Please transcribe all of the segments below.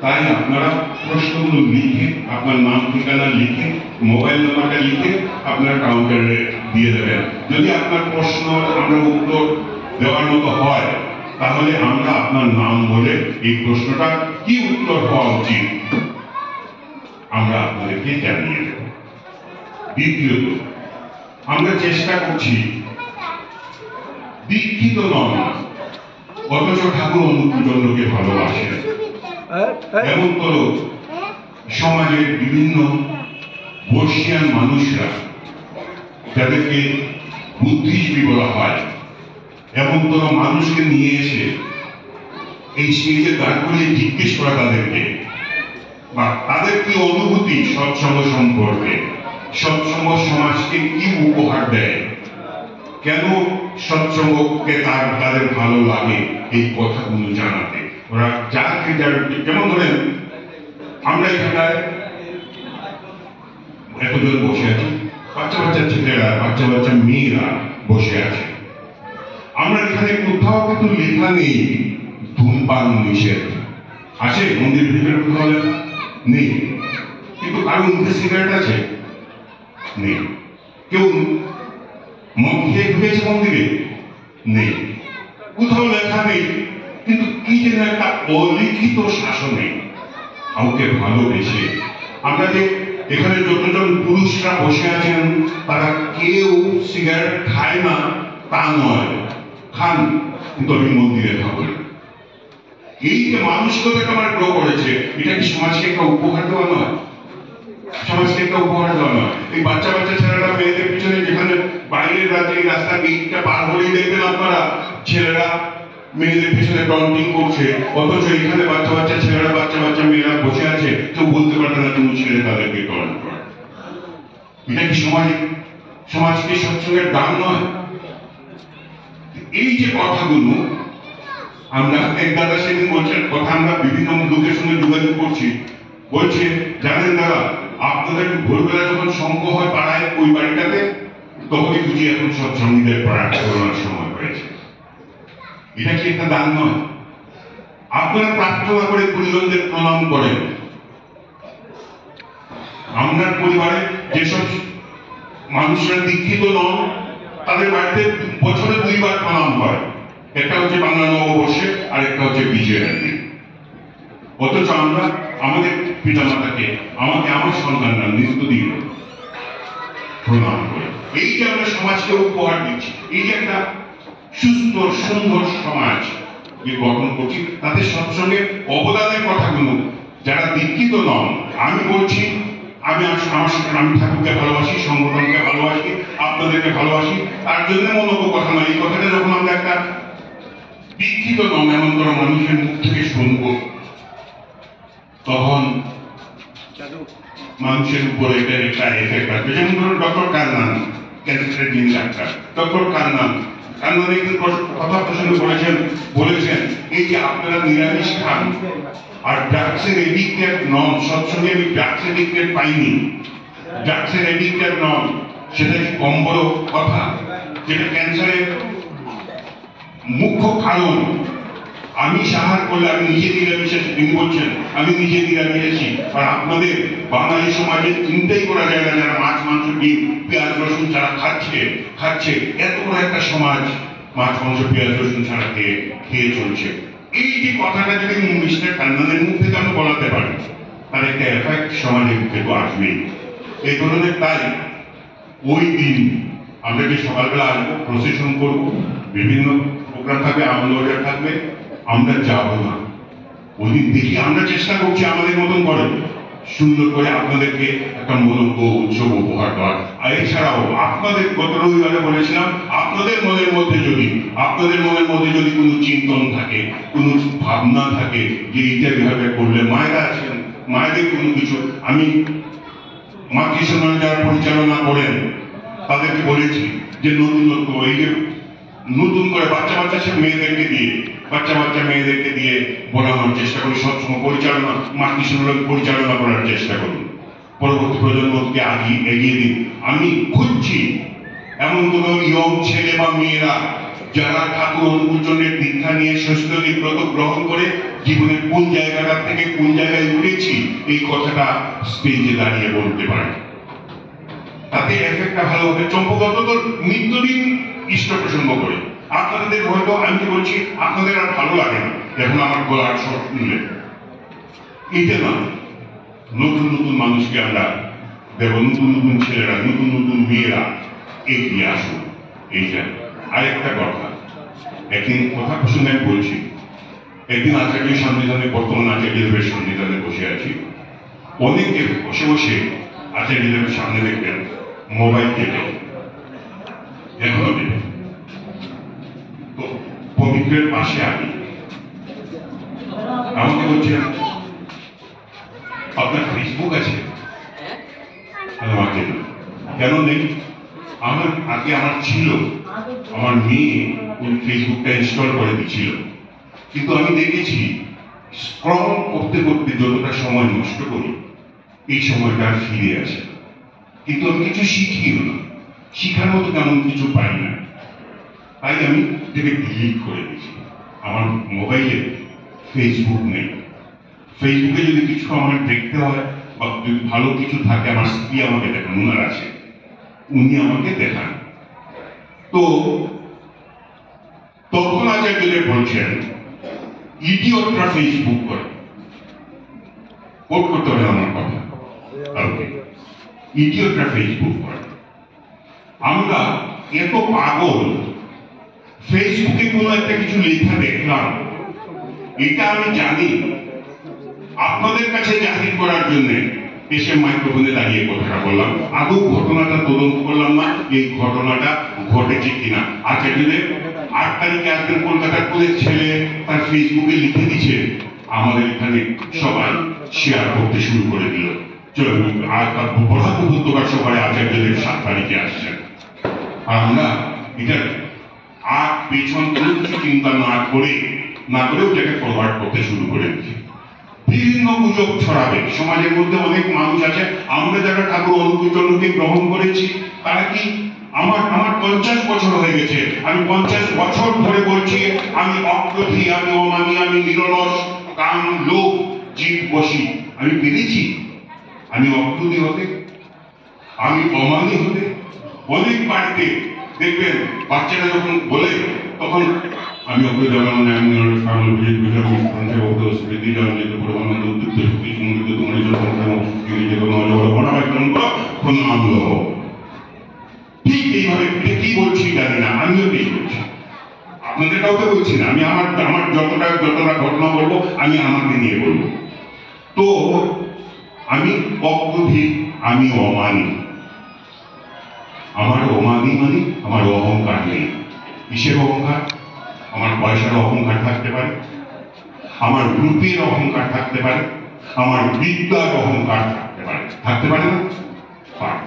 তাই আপনারা প্রশ্নগুলো লিখে, আপনার নাম ঠিকানা লিখে, মোবাইল নাম্বারটা লিখে আপনার কাউন্টারে দিয়ে দেবেন। যদি আপনার প্রশ্ন আমরা উত্তর দেওয়ার মতো হয়, তাহলে আমরা আপনার নাম বলে এই প্রশ্নটা কি উত্তর হওয়া উচিত আমরা আপনাদেরকে জানিয়ে দেব। দ্বিতীয়ত, আমরা চেষ্টা করছি দীক্ষিত নন অথচ ঠাকুর অনুকূলচন্দ্রকে ভালোবাসেন এমন কোন সমাজের বিভিন্ন বর্ষিয়ান মানুষরা, যাদেরকে বুদ্ধিজীবী বলা হয়, এমন কোন মানুষকে নিয়ে এসে এই স্টেজে দাঁড় করিয়ে জিজ্ঞেস করা তাদেরকে, বা তাদের কি অনুভূতি সৎসঙ্গ সম্পর্কে, সৎসঙ্গ সমাজকে কি উপহার দেয়, কেন সৎসঙ্গকে তাদের ভালো লাগে, এই কথাগুলো জানাতে ওরা যাকে যেমন ধরেন আমরা এখানে এতজন বসে আছি, বাচ্চা বাচ্চা ছেলেরা, বাচ্চা বাচ্চা মেয়েরা বসে আছে। আমরা এখানে কোথাও কিন্তু লেখা নেই ধূমপান নিষেধ, আছে মন্দির ভিতরে কোথাও নেই, কিন্তু কারো মুখে সিগারেট আছে নেই, কেউ মদ খেয়ে ঢুকেছে মন্দিরে নেই, কোথাও লেখা নেই, কিন্তু কি যেন একটা অলিখিত শাসনে কাউকে ভালোবেসে আমরা যে এখানে যতজন পুরুষরা বসে আছেন তারা কেউ সিগারেট খায় না তা নয়, খান, কিন্তু আমি মন্দিরে খাবো। এই যে মানসিকতাকে আমরা গ্রহ করেছে, এটা কি সমাজকে একটা উপহার দেওয়া নয়? সমাজকে একটা উপহার দেওয়া নয়? এই বাচ্চা বাচ্চা ছেলেরা মেয়েদের পিছনে যেখানে বাইরের রাতে রাস্তা গেটটা পার হলেই দেখবেন আপনারা ছেলেরা মেয়েদের পিছনে টন্টিং করছে, অথচ এখানে বাচ্চা বাচ্চা ছেলেরা, বাচ্চা বাচ্চা মেয়েরা বসে আছে, কেউ বলতে পারবে না তুমি ছেলে তাদেরকে টন্ট করে। এটা কি সমাজকে সৎসঙ্গের দান নয়? এই যে কথাগুলো আমরা, এক দাদা সেদিন বলছেন কথা, আমরা বিভিন্ন লোকের সঙ্গে যোগাযোগ করছি, বলছে জানেন দাদা, আপনাদের ভোরবেলা যখন শঙ্খ হয় পাড়ায় ওই বাড়িটাতে, তখনই বুঝি এখন সৎসঙ্গীদের প্রার্থনার সময় হয়েছে। এটা কি একটা দান নয়? আপনারা প্রার্থনা করে পরিজনদের প্রণাম করেন। আমরা পরিবারে যেসব মানুষরা দীক্ষিত নন তাদের বাড়িতে বছরে 2 বার প্রণাম হয়, একটা হচ্ছে বাংলা নববর্ষে আর একটা হচ্ছে বিজয়ের দিন। অথচ আমরা আমাদের পিতা মাতাকে, আমাকে আমার সন্তানরা নিত্যদিন প্রণাম করে। এই যে আমরা সমাজকে উপহার দিচ্ছি, এই যে একটা সুস্থ সুন্দর সমাজ যে গঠন করছি, তাদের সৎসঙ্গের অবদানের কথাগুলো যারা দীক্ষিত নন, আমি বলছি, আমি ঠাকুরকে ভালোবাসি, সংগঠনকে ভালোবাসি, আপনাদেরকে ভালোবাসি, তার জন্য মনোজ্ঞ কথা নয়। এই কথাটা যখন আমরা একটা দীক্ষিত নন এমন কোনো মানুষের মুখ থেকে শুনবো, তখন মানুষের উপরে একটা এফেক্ট আসবে। যেমন ধরুন ডক্টর কান্নান, ক্যান্সারের যিনি ডাক্তার, ডক্টর কান্নান একদিন কথা প্রসঙ্গে বলেছেন এই যে আপনারা নিরামিষ খান আর ড্রাগসের এডিক্টেড নন, সৎসঙ্গে আমি ড্রাগসের এডিক্টেড পাইনি, ড্রাগসের এডিক্টেড নন, সেটা কম বড় কথা, যেটা ক্যান্সারের মুখ্য কারণ। আমি সাহায্য করলে আমি নিজে নিরামিষ, তিনি বলছেন আমি নিজে নিরামিষাছি, আর আপনাদের বাঙালি সমাজে চিন্তাই করা যায় না যারা মাছ মাংস ডিম পেঁয়াজ রসুন ছাড়া খাচ্ছে, এত বড় একটা সমাজ মাছ মাংস পেঁয়াজ রসুন ছাড়া খেয়ে চলছে। এই যে কথাটা যদি মিস্টার কান্নানের মুখ থেকে আমরা বলাতে পারি, তার একটা এফেক্ট সমাজের থেকে আসবেই। এই ধরনের তাই ওই দিন আমরা যে সকালবেলা আসবো, প্রসেশন করবো, বিভিন্ন প্রোগ্রাম থাকবে, আমলটা থাকবে, আমরা যাব না। ওই দিন দেখি আমরা চেষ্টা করছি আমাদের মতন করে সুন্দর করে আপনাদেরকে একটা মনোজ্ঞ উৎসব উপহার দেওয়ার। আর এছাড়াও আপনাদের গত রবিবারে বলেছিলাম, আপনাদের মনের মধ্যে যদি কোনো চিন্তন থাকে, কোনো ভাবনা থাকে যে এইটা বিভাগে করলে, মায়েরা আছেন, মায়েদের কোনো কিছু, আমি মা কৃষ্ণ যারা পরিচালনা করেন তাদেরকে বলেছি যে নতুনত্ব, এই যে নতুন করে বাচ্চা মেয়েদেরকে দিয়ে বোঝানোর চেষ্টা করি, সবসময় পরিচালনা, মা কৃষ্ণ পরিচালনা করার চেষ্টা করি, পরবর্তী প্রজন্মকে এগিয়ে দিন। আমি খুঁজছি এমন কোন ইয়ং ছেলে বা মেয়েরা যারা ঠাকুর অনুকূলচন্দ্রের দীক্ষা নিয়ে সুস্থ ব্রত গ্রহণ করে জীবনের কোন জায়গাটা থেকে কোন জায়গায় উঠেছি এই কথাটা স্টেজে দাঁড়িয়ে বলতে পারি। তাতে এফেক্টটা ভালো হবে। চম্পকত তো নিত্যদিন ইষ্ট প্রসঙ্গ করে, আপনাদের হয়তো আমি বলছি আপনাদের আর ভালো লাগে না এখন আমার গলার স্বর শুনলে, এটা না, নতুন নতুন মানুষকে আমরা দেব, নতুন নতুন ছেলেরা, নতুন নতুন মেয়েরা এগিয়ে আসুন। এইটা আরেকটা কথা, একদিন কথা প্রসঙ্গে আমি বলছি, একদিন আচার্যের সন্নিধানে, বর্তমান আচার্যদেবের সন্নিধানে বসে আছি, অনেকে বসে বসে আচার্যদেবের সামনে দেখবেন মোবাইল টেপে, এখনো টেপে। তো পবিত্রের পাশে আমি, আমাকে বলছেন আপনার ফেসবুক আছে? আমাকে কেন নেই? আমার আগে আমার ছিল, আমার মেয়ে ওই ফেসবুকটা ইনস্টল করে দিচ্ছিল, কিন্তু আমি দেখেছি স্ক্রল করতে করতে যতটা সময় নষ্ট করি এই সময়টা আর ফিরে আসে, কিন্তু আমি কিছু শিখিও না, শিখার মতো তেমন কিছু পাই না, তাই আমি এটাকে ডিলিট করে দিয়েছি। আমার মোবাইলে ফেসবুক নেই। ফেসবুকে যদি কিছু আমার দেখতে হয় বা যদি ভালো কিছু থাকে, আমার স্ত্রী আমাকে দেখান, ওনার আছে, উনি আমাকে দেখান। তো তখন আচার্যদেব বলছেন ইডিয়টরা ফেসবুক করে, কোট করতে হবে আমার কথা, ইডিয়টরা ফেসবুক করে। আমরা এত পাগল, ফেসবুকে কোনো একটা কিছু লেখা দেখলাম, এটা আমি জানি, আপনাদের কাছে জাহির করার জন্য এসে মাইক্রোফোনে দাঁড়িয়ে কথাটা বললাম। আদৌ ঘটনাটা তদন্ত করলাম না, এই ঘটনাটা ঘটেছে কিনা। আচার্যদেব 8 তারিখে আসবেন কলকাতার কোন ছেলে তার ফেসবুকে লিখে দিচ্ছে, আমাদের এখানে সবাই শেয়ার করতে শুরু করে দিল। চলো, আর তার বরাক উপত্যকার সবাই আচার্যদেব 7 তারিখে আসছেন। আর আমরা এটা আর পেছন কোনো কিছু চিন্তা না করে ওটাকে ফরওয়ার্ড করতে শুরু করে দিচ্ছি। বিভিন্ন গুজব ছড়াবে সমাজের মধ্যে। অনেক মানুষ আছে, আমরা যারা ঠাকুর অনুকূলচন্দ্রকে গ্রহণ করেছি তারা কি, আমার 50 বছর হয়ে গেছে, আমি 50 বছর ধরে বলছি আমি অক্রোধী, আমি অমানি, আমি নিরলস, কাম, লোভ, জীব বসি। আমি পেরেছি আমি অক্রোধী হতে, আমি অমানি হতে। অনেক বাড়িতে দেখবেন বাচ্চারা যখন বলে তখন আমি অক্রোধী, আমি নিরলস, কাম, লোভ, জীব বসি, আমি সঞ্চয় বলতে স্মৃতি জন্মিত পরমানন্দ উদ্যুক্ত শক্তি সমন্বিত তোমার প্রণাম লহ। ঠিক এইভাবে কি বলছি জানি না, আমিও ঠিক বলছি, আপনাদের কাউকে বলছি না। আমি আমার যতটা ঘটনা বলবো আমি আমাকে নিয়ে বলবো। তো আমি অক্রোধী, আমি অমানি। আমার অমানি মানে আমার অহংকার নেই। কিসের অহংকার? আমার পয়সার অহংকার থাকতে পারে, আমার রূপের অহংকার থাকতে পারে, আমার বিদ্যার অহংকার থাকতে পারে না? পারে।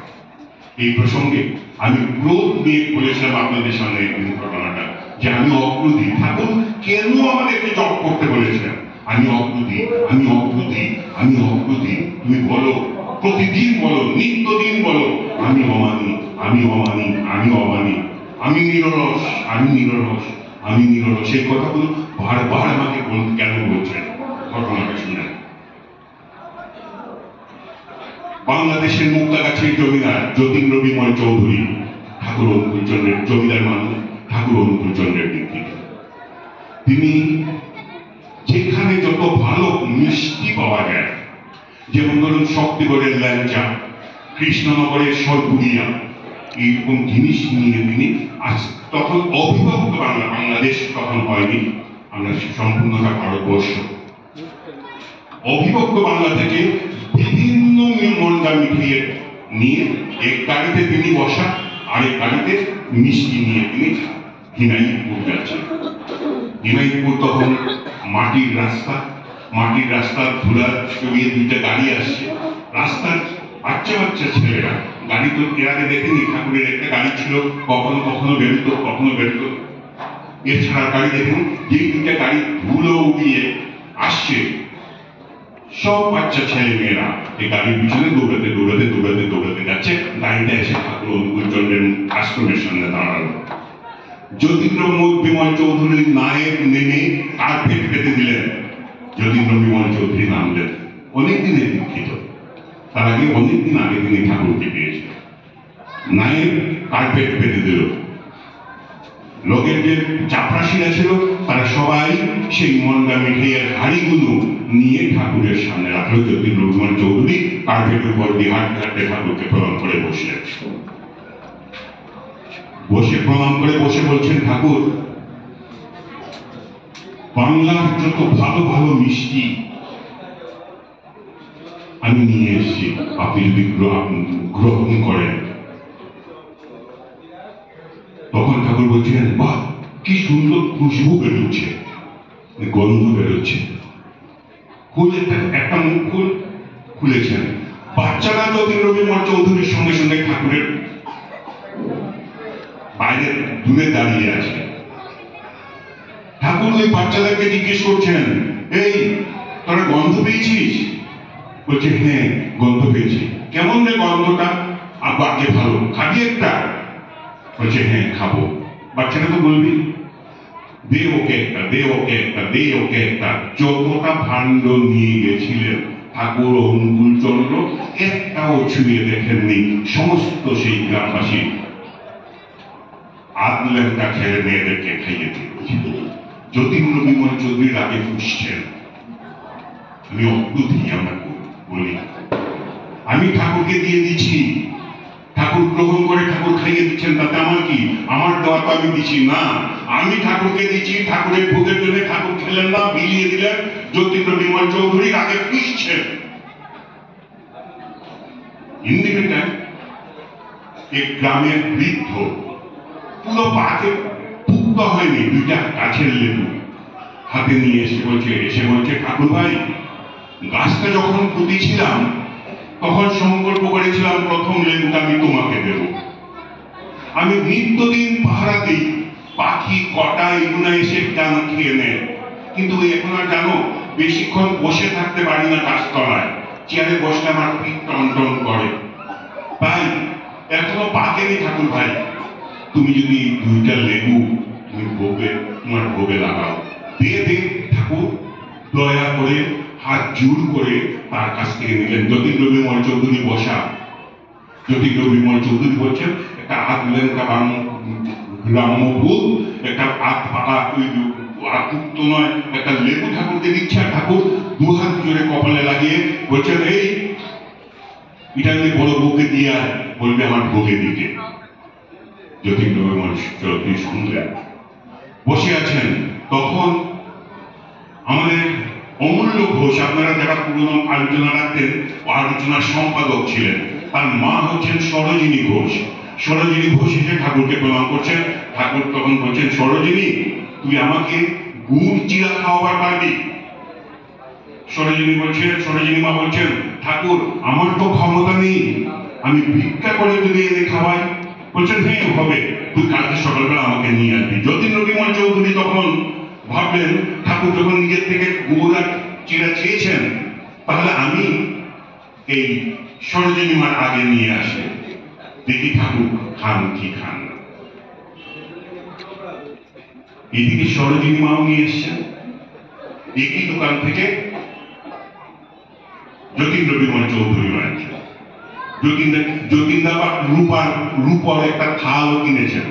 এই প্রসঙ্গে আমি ক্রোধ নিয়ে বলেছিলাম আপনাদের সামনে এই ঘটনাটা, যে আমি অক্রোধী। ঠাকুর কেন আমাদেরকে জপ করতে বলেছিলেন? আমি অক্রোধী, আমি অক্রোধী, আমি অক্রোধী। তুমি বলো, প্রতিদিন বলো, নিত্যদিন বলো, আমি অমানি, আমি অমানি, আমি অমানি, আমি নিরলস, আমি নিরলস, আমি নিরলস। সেই কথাগুলো বারবার আমাকে কেন বলছেন? ঘটনাটা শুনে। বাংলাদেশের মুক্তাগাছির জমিদার যতীন্দ্র বিমল চৌধুরী ঠাকুর অনুকূলচন্দ্রের জমিদার মানুষ, ঠাকুর অনুকূলচন্দ্রের ব্যক্তিত্ব। তিনি যেখানে যত ভালো মিষ্টি পাওয়া যায়, যেমন ধরুন শক্তিগড়ের ল্যাংচা, কৃষ্ণনগরের সরপুরিয়া, এইরকম জিনিস নিয়ে তিনি তখন অবিভক্ত বাংলাদেশ তখন হয়নি, আমরা সম্পূর্ণটা ভারতবর্ষ। অবিভক্ত বাংলা থেকে বিভিন্ন মন্ডা মিঠিয়ে নিয়ে এক গাড়িতে তিনি বসা, আরেক গাড়িতে মিষ্টি নিয়ে তিনি হিমায়তপুর যাচ্ছেন। হিমায়তপুর তখন মাটির রাস্তা ধুলা চড়িয়ে 2টা গাড়ি আসছে। রাস্তার বাচ্চা ছেলেরা, গাড়ি তো এর আগে দেখেনি, ঠাকুরের একটা গাড়ি ছিল, কখনো কখনো বেরোতো, কখনো বেরোতো। এছাড়া গাড়ি দেখুন, যে 2টা গাড়ি ধুলো উড়িয়ে আসছে, সব বাচ্চা ছেলে মেয়েরা এই গাড়ির পিছনে দৌড়াতে দৌড়াতে দৌড়াতে দৌড়াতে যাচ্ছে। গাড়িটা এসে ঠাকুর অনুকূলচন্দ্রের আশ্রমের সামনে দাঁড়ালো। যতীন্দ্র বিমল চৌধুরীর নায়েব নেমে কার্পেট পেতে দিলেন, যতীন্দ্র বিমল চৌধুরী নামলেন, অনেকদিনের দীক্ষিত। তার আগে অনেকদিন আগে তিনি ঠাকুরকে পেয়েছিলেন। নায়েব কার্পেট পেতে দিল, লোকের যে চাপরাশিরা ছিল তারা সবাই সেই মন্ডা মিঠাইয়ের হাড়িগুলো নিয়ে ঠাকুরের সামনে রাখলো। যতীন্দ্র বিমল চৌধুরী কার্পেটের উপর দিয়ে হাঁটতে হাঁটতে ঠাকুরকে প্রণাম করে বসলেন। বসে প্রণাম করে বসে বলছেন, ঠাকুর, বাংলার যত ভালো ভালো মিষ্টি আমি নিয়ে এসেছি, আপনি যদি গ্রহণ করেন। তখন ঠাকুর বলছেন, বাহ, কি সুন্দর খুশবু বেরোচ্ছে, গন্ধ বেরোচ্ছে। একটা মুখ খুলেছেন, বাচ্চারা যতীন্দ্র বিমল চৌধুরীর সঙ্গে সঙ্গে ঠাকুরের বাইরে দূরে দাঁড়িয়ে আছে। ঠাকুর ওই বাচ্চাদেরকে জিজ্ঞেস করছেন, এই তোরা গন্ধ পেয়েছিস? বলছে, হ্যাঁ গন্ধ পেয়েছি। কেমন রে গন্ধটা? আগে ভালো, খাবি একটা? বলছে, হ্যাঁ খাবো। বাচ্চাটা তো বলবি, দে ওকে একটা, দে ওকে একটা, দে ওকে একটা। যতটা ভাণ্ড নিয়ে গেছিলেন ঠাকুর ও অনুকূলচন্দ্র একটাও ছুঁয়ে দেখেননি। সমস্ত সেই গ্রামবাসী আদলেনটা ছেড়ে মেয়েদেরকে খাইয়ে দিয়েছে। যতীন্দ্র বিমল চৌধুরীর আগে ফুসছেন। আমি অদ্ভুতই আমরা বলি, আমি ঠাকুরকে দিয়ে দিচ্ছি, ঠাকুর গ্রহণ করে ঠাকুর খাইয়ে দিচ্ছেন, তাতে আমার কি? আমার দেওয়া তো আমি দিচ্ছি না, আমি ঠাকুরকে দিচ্ছি। ঠাকুরের ভোগের জন্য ঠাকুর খেলেন না, বিলিয়ে দিলেন। যতীন্দ্র বিমল চৌধুরীর আগে ফুসছেন। ইন্ডিপেন্ডেন্ট এক গ্রামের বৃদ্ধ, পুরো পাকে পুক্ত হয়নি, দুইটা গাছের লেবু হাতে নিয়ে এসে বলছে, ঠাকুর ভাই, গাছটা যখন পুঁতেছিলাম তখন সংকল্প করেছিলাম প্রথম লেবুটা আমি তোমাকে দেব। আমি নিত্যদিন পাহারা দিই, পাখি কটা এগুলো এসে কেন খেয়ে নেয়, কিন্তু এখন আর জানো বেশিক্ষণ বসে থাকতে পারি না গাছতলায়, চেয়ারে বসলে আমার পিঠ টনটন করে, তাই এখনো পাকেনি। ঠাকুর ভাই, তুমি যদি দুইটা লেবু তুমি তোমার ভোগে লাগাও, দিয়ে দে। ঠাকুর দয়া করে হাত জোর করে তার কাছ থেকে নিলেন। যতীন্দ্র বিমল চৌধুরী বসা। যতীন্দ্র বিমল চৌধুরী বলছেন, একটা আদলেন গ্রাম্যভূত, একটা আকুক্ত নয়, একটা লেবু ঠাকুরকে দিচ্ছে। ঠাকুর দু হাত জোরে কপালে লাগিয়ে বলছেন, এই এটা নিয়ে বড় বউকে দিয়ে বলবে আমার ভোগে দিকে। যতীন্দ্র বিমল চৌধুরী শুনলেন, বসে আছেন। তখন আমাদের অমূল্য ঘোষ, আপনারা যারা পুরনো আলোচনা রাখতেন, আলোচনার সম্পাদক ছিলেন, তার মা হচ্ছেন সরোজিনী ঘোষ। সরোজিনী ঘোষ এসে ঠাকুরকে প্রণাম করছেন। ঠাকুর তখন বলছেন, সরোজিনী, তুই আমাকে গুড় চিরা খাওয়াবার পারবি? সরোজিনী মা বলছেন, ঠাকুর, আমার তো ক্ষমতা নেই, আমি ভিক্ষা করে যদি এনে খাওয়াই। বলছেন, হ্যাঁ হবে, তুই কালকে সকালবেলা আমাকে নিয়ে আসবি। যতীন্দ্র বিমল চৌধুরী তখন ভাবলেন, ঠাকুর যখন নিজের থেকে গুড় আর চিরা চেয়েছেন, তাহলে আমি এই সরোজিনী মার আগে নিয়ে আসে, দেখি ঠাকুর খান কি খান। এদিকে সরোজিনী মাও নিয়ে এসছেন। একই দোকান থেকে যতীন্দ্র বিমল চৌধুরী আনছেন। যতীন্দ্র রূপর একটা থাল কিনেছেন,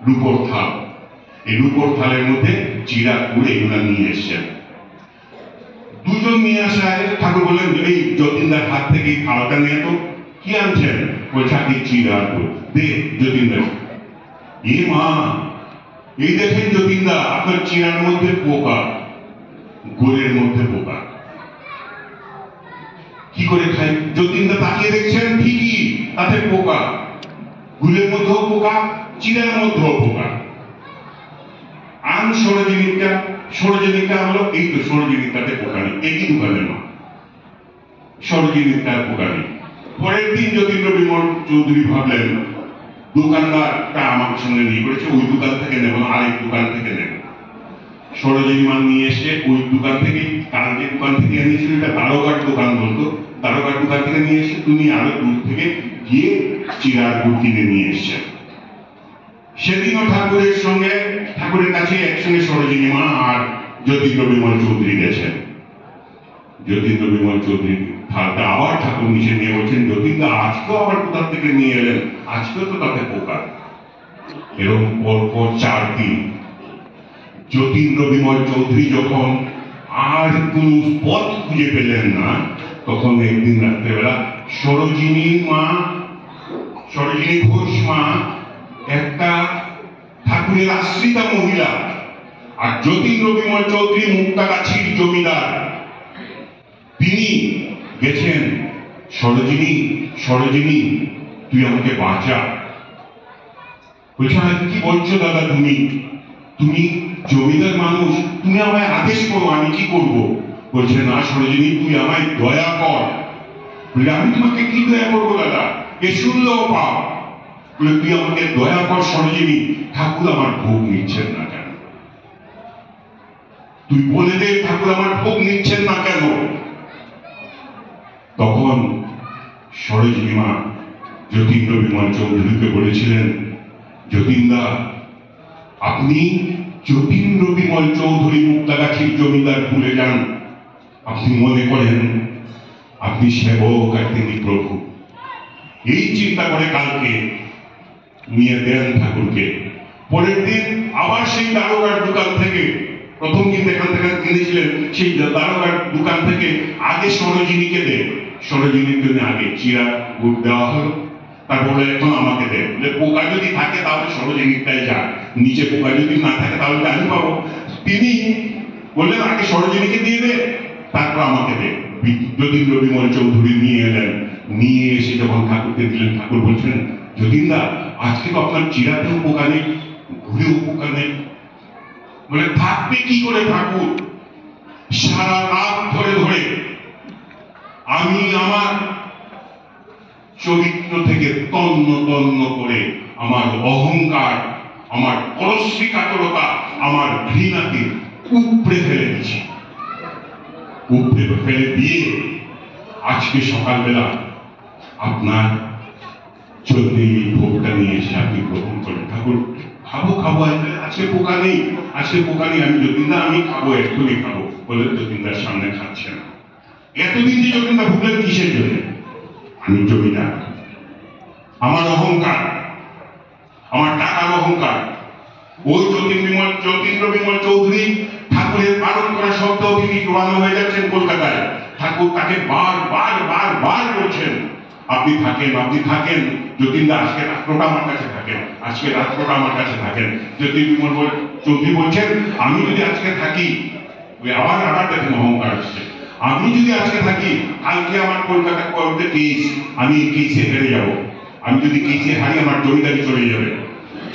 রূপর থাল। এই রূপর থালের মধ্যে চিরা গুড় এগুলা নিয়ে এসছেন। দুজন নিয়ে আসায় ঠাকুর বললেন, এই যতীন্দ্রের হাত থেকে এই থালটা নিয়ে তো। কি আনছেন? বলছে, আপনি চিরা গুড় দে যতীন্দ্র। এ মা, এই দেখেন যতীন্দ্র, আপনার চিরার মধ্যে পোকা, গুড়ের মধ্যে পোকা। কি করে খাই? যতীন্দ্র তাকিয়ে দেখছেন, ঠিকই তাতে পোকা, গুড়ের মধ্যেও পোকা, চিরার মধ্যেও পোকা। আন সরোজিনীটা হলো, এই তো সরোজিনীটাতে পোকা নেই। একই দোকানের মা, সরোজিনীটার পোকা নেই। পরের দিন যতীন্দ্র বিমল চৌধুরী ভাবলেন, দোকানদারটা আমার সঙ্গে নিয়ে করেছে, ওই দোকান থেকে নেব না, আরেক দোকান থেকে নেব। সরোজিনী মা নিয়ে এসে ওই দোকান থেকে, তার যে দোকান থেকে এনেছিল এটা দারোগার দোকান বলতো, দারোগার দোকান থেকে নিয়ে এসে তুমি আরো দূর থেকে গিয়ে চিরার গুড় কিনে নিয়ে এসছেন। সেদিনও ঠাকুরের কাছে একসঙ্গে সরোজিনী মা আর যতীন্দ্র বিমল চৌধুরী গেছেন। যতীন্দ্র বিমল চৌধুরী থালটা আবার ঠাকুর নিচে নিয়ে বলছেন, যতীন্দ্র আজকেও আবার কোথা থেকে নিয়ে এলেন, আজকেও তো তাতে পোকা। এরকম পরপর 4 দিন যতীন্দ্র বিমল চৌধুরী যখন আর কোন পথ খুঁজে পেলেন না, তখন একদিন রাত্রেবেলা সরোজিনী ঘোষ মা, একটা ঠাকুরের আশ্রিতা মহিলা, আর যতীন্দ্র বিমল চৌধুরী মুক্তাগাছির জমিদার, তিনি গেছেন, সরোজিনী তুই আমাকে বাঁচা। বলছে, কি বলছো দাদা, তুমি জমিদার মানুষ, তুমি আমায় আদেশ করো, আমি কি করব? বলছে, না সরোজিনী, তুই আমায় দয়া কর। বলে, আমি তোমাকে কি দয়া করবো দাদা, এ শুনলেও পাও। বলে, তুই আমাকে দয়া কর সরোজিনী, ঠাকুর আমার ভোগ নিচ্ছেন না কেন? তুই বলে দে ঠাকুর আমার ভোগ নিচ্ছেন না কেন? তখন সরোজিনী মা যতীন্দ্র বিমল চৌধুরীকে বলেছিলেন, যতীন্দ্র, আপনি যতীন্দ্র বিমল চৌধুরী মুক্তাগাছির জমিদার ভুলে যান। আপনি মনে করেন আপনি সেবক আর তিনি প্রভু। এই চিন্তা করে কালকে নিয়ে দেন ঠাকুরকে। পরের দিন আবার সেই দারোগার দোকান থেকে, প্রথম কিন্তু এখান থেকে কিনেছিলেন, সেই দারোগার দোকান থেকে আগে সরোজিনীকে দে, সরোজিনীর জন্য আগে চিরা গুড় দেওয়া হলো। তারপরে এখন আমাকে দে, পোকা যদি থাকে তাহলে সরোজিনীটাই যা, নিচে পোকা যদি না থাকে তাহলে আমি পাবো। তিনি বললেন আগে সরোজিনীকে দিয়ে দে, তারপর আমাকে দে। যতীন্দ্র বিমল চৌধুরী নিয়ে এলেন, নিয়ে এসে যখন ঠাকুরকে দিলেন, ঠাকুর বলছেন, যতীন্দ্র, আজকে তো আপনার চিরাতেও পোকা নেই, ঘুরেও পোকা নেই। বলে, থাকবে কি করে ঠাকুর? সারা রাত ধরে ধরে আমি আমার চরিত্র থেকে তন্ন তন্ন করে আমার অহংকার, আমার পরশ্রীকাতরতা, আমার ঘৃণাকে উপড়ে ফেলে দিচ্ছি। উপড়ে ফেলে দিয়ে আজকে সকালবেলা আপনার জন্য এই ভোগটা নিয়ে এসে আপনি গ্রহণ করেন। ঠাকুর, খাবো আজকে পোকা নেই, আমি যতীন্দ্র, আমি খাবো, এক্ষুনি খাবো। বলে যতীন্দ্রের সামনে খাচ্ছে না। এতদিন যে যতীন্দ্র ভুগলেন কিসের জন্য? আমি জমিদার, আমার অহংকার, আমার টাকার অহংকার। ওই যতীন্দ্র বিমল চৌধুরী ঠাকুরের পালন করা সত্ত্বেও তিনি রওনা হয়ে যাচ্ছেন কলকাতায়। ঠাকুর তাকে বার বলছেন, আপনি থাকেন যতীন্দ্র, আজকে রাত্রটা আমার কাছে থাকেন, যতীন্দ্র বিমল চৌধুরী বলছেন, আমি যদি আজকে থাকি, আবার দেখেন অহংকার আসছে, আমি যদি আজকে থাকি, কালকে আমার কলকাতা কোর্টে কেস, আমি এই কেসে হেরে যাব। আমি যদি কেসে হারি, আমার জমিদারি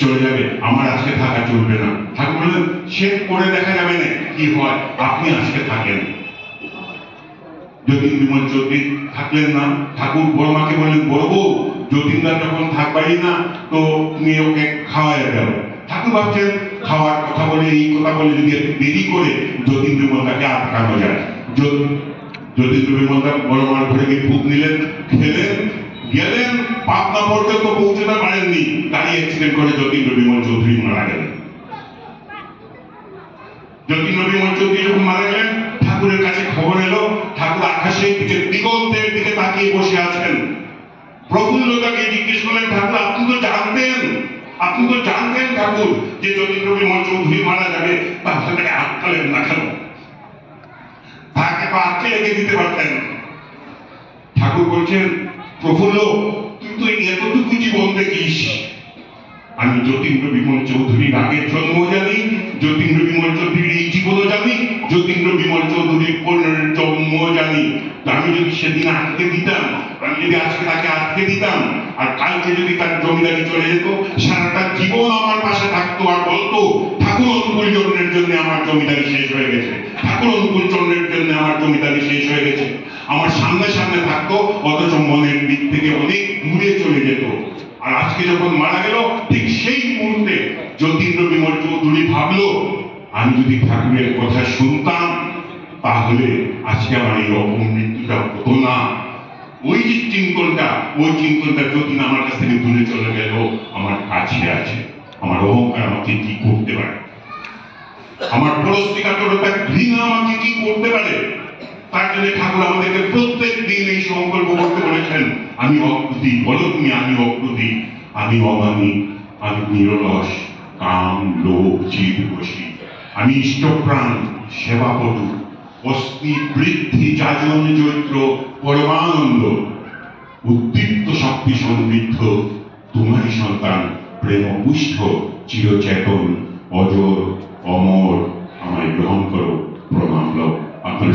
চলে যাবে, আমার আজকে থাকা চলবে না। ঠাকুর বললেন, সে করে দেখা যাবে না কি হয়, আপনি আজকে থাকেন। যতীন্দ্র বিমল চৌধুরী থাকলেন না। ঠাকুর বড় মাকে বললেন, বড় বউ, যতীন্দ্র যখন থাকবারই না, তো তুমি ওকে খাওয়াই দাও। ঠাকুর ভাবছেন খাওয়ার কথা বলে, এই কথা বলে যদি একটু দেরি করে যতীন্দ্র বিমলটাকে আটকানো যায়। যতীন্দ্র বিমলটা বড় মার ঘরে গিয়ে ভূত নিলেন, খেলেন, গেলেন, পাবনা পর্যন্ত পৌঁছতে পারেননি, গাড়ি অ্যাক্সিডেন্ট করে যতীন্দ্র বিমল চৌধুরী মারা গেলেন। যতীন্দ্র বিমল চৌধুরী যখন মারা গেলেন, ঠাকুরের কাছে খবর এলো, ঠাকুর আকাশের দিকে, দিগন্তের দিকে তাকিয়ে বসে আছেন। প্রফুল্লতাকে জিজ্ঞেস করলেন, ঠাকুর আপনি তো জানতেন ঠাকুর যে যতীন্দ্র বিমল চৌধুরী মারা যাবে, তাহলে তাকে আটকালেন না কেন? তাকে তো আটকে রেখে দিতে পারতেন। ঠাকুর বলছেন, প্রফুল্ল, তুই তো এতটুকু জীবন দেখিস। আমি যতীন্দ্র বিমল চৌধুরীর আগের জন্ম জানি, যতীন্দ্র বিমল চৌধুরীর এই জীবনও জানি, যতীন্দ্র বিমল চৌধুরীর পরের জন্ম জানি। আমি যদি সেদিন আটকে দিতাম, আমি যদি আজকে তাকে আটকে দিতাম, আর কালকে যদি তার জমিদারি চলে যেত, সারাটা জীবন আমার পাশে থাকতো আর বলতো, ঠাকুর অনুকূল চন্দ্রের জন্য আমার জমিদারি শেষ হয়ে গেছে, ঠাকুর অনুকূল চন্দ্রের জন্য আমার জমিদারি শেষ হয়ে গেছে। আমার সামনে থাকতো, অথচ মনের দিক থেকে অনেক দূরে চলে যেত। আর আজকে যখন মারা গেল, ঠিক সেই মুহূর্তে যতীন্দ্র বিমল চৌধুরী ভাবলো, আমি যদি ঠাকুরের কথা শুনতাম, তাহলে আজকে আমার এই অপমৃত্যুটা হতো না। ওই যে চিন্তনটা যতীন আমার কাছ থেকে দূরে চলে গেল, আমার কাছে আছে। আমার অহংকার আমাকে কি করতে পারে, আমার পরশ্রীকাতরতা, ঘৃণা আমাকে কি করতে পারে? তার জন্য ঠাকুর আমাদেরকে প্রত্যেক দিন এই সংকল্প করতে বলেছেন, আমি অপ্রতি, বলো তুমি আমি অপ্রতি, আমি অমানি, আমি নিরলস, কাম লোভ জিদ বসি, আমি ইষ্টপ্রাণ, সেবাপটু, অস্থি বৃদ্ধি যাজন চৈত্র পরমানন্দ, উদ্দীপ্ত শক্তি সমৃদ্ধ তোমারই সন্তান, প্রেম পুষ্ট চিরচেতন অজর অমর, আমায় গ্রহণ করো